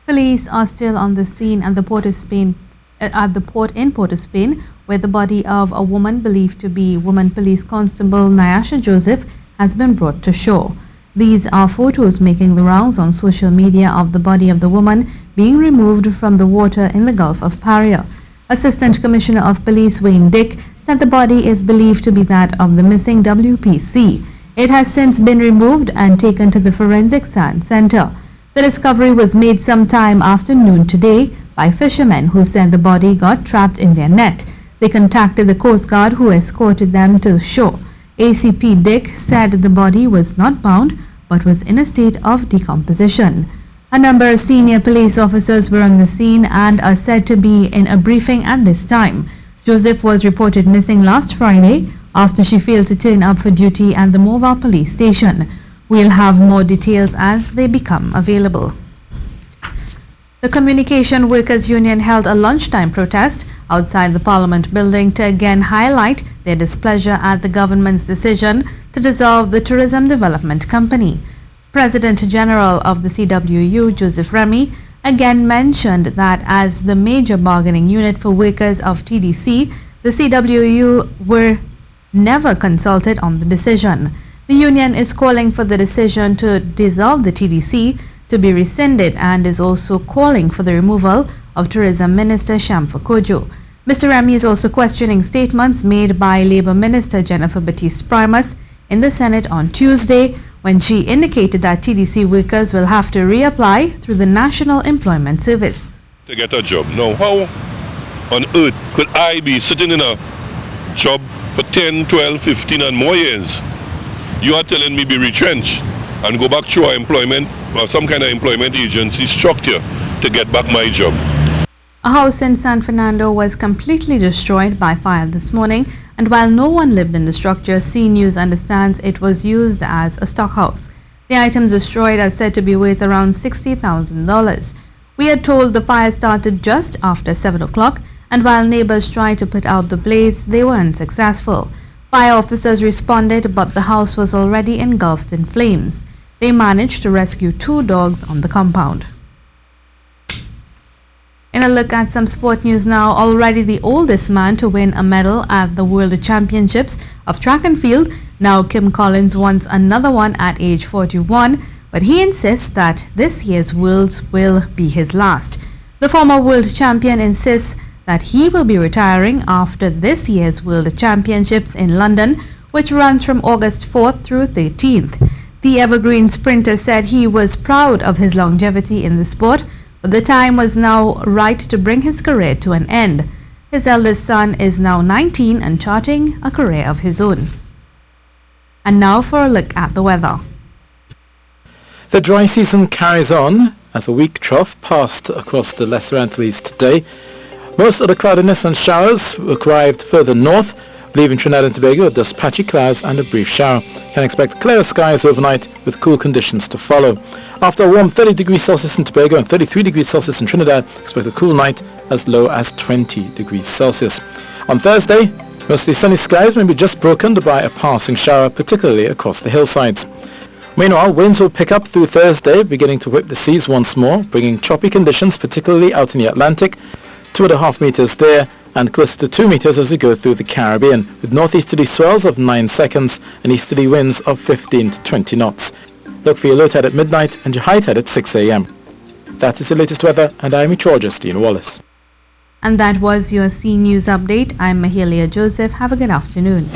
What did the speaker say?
Police are still on the scene at the port in Port of Spain, where the body of a woman believed to be Woman Police Constable Nayasha Joseph has been brought to shore. These are photos making the rounds on social media of the body of the woman being removed from the water in the Gulf of Paria. Assistant Commissioner of Police Wayne Dick said the body is believed to be that of the missing WPC. It has since been removed and taken to the Forensic Science Center. The discovery was made sometime after noon today by fishermen who said the body got trapped in their net. They contacted the Coast Guard, who escorted them to the shore. ACP Dick said the body was not bound but was in a state of decomposition. A number of senior police officers were on the scene and are said to be in a briefing at this time. Joseph was reported missing last Friday after she failed to turn up for duty at the Mova police station. We'll have more details as they become available. The Communication Workers Union held a lunchtime protest outside the Parliament building to again highlight their displeasure at the government's decision to dissolve the Tourism Development Company. President General of the CWU, Joseph Remy, again mentioned that as the major bargaining unit for workers of TDC, the CWU were never consulted on the decision. The union is calling for the decision to dissolve the TDC to be rescinded and is also calling for the removal of Tourism Minister Shamfa Kojo. Mr. Remy is also questioning statements made by Labour Minister Jennifer Batiste-Primus in the Senate on Tuesday, when she indicated that TDC workers will have to reapply through the National Employment Service. To get a job. Now, how on earth could I be sitting in a job for 10, 12, 15 and more years? You are telling me be retrenched and go back to our employment or some kind of employment agency structure to get back my job. A house in San Fernando was completely destroyed by fire this morning, and while no one lived in the structure, C News understands it was used as a stockhouse. The items destroyed are said to be worth around $60,000. We are told the fire started just after 7 o'clock, and while neighbors tried to put out the blaze, they were unsuccessful. Fire officers responded, but the house was already engulfed in flames. They managed to rescue 2 dogs on the compound. In a look at some sport news now, already the oldest man to win a medal at the World Championships of Track and Field, now Kim Collins wants another one at age 41, but he insists that this year's Worlds will be his last. The former world champion insists that he will be retiring after this year's World Championships in London, which runs from August 4th through 13th. The evergreen sprinter said he was proud of his longevity in the sport, but the time was now right to bring his career to an end. His eldest son is now 19 and charting a career of his own. And now for a look at the weather. The dry season carries on as a weak trough passed across the Lesser Antilles today. Most of the cloudiness and showers arrived further north, leaving Trinidad and Tobago with just patchy clouds and a brief shower. Can expect clear skies overnight with cool conditions to follow. After a warm 30 degrees Celsius in Tobago and 33 degrees Celsius in Trinidad, expect a cool night as low as 20 degrees Celsius. On Thursday, mostly sunny skies may be just broken by a passing shower, particularly across the hillsides. Meanwhile, winds will pick up through Thursday, beginning to whip the seas once more, bringing choppy conditions, particularly out in the Atlantic, 2.5 meters there and closer to 2 meters as we go through the Caribbean, with northeasterly swells of 9 seconds and easterly winds of 15 to 20 knots. Look for your low tide at midnight and your high tide at 6 a.m. That is the latest weather, and I am Meteorologist Dean Wallace. And that was your C News update. I'm Mahalia Joseph. Have a good afternoon.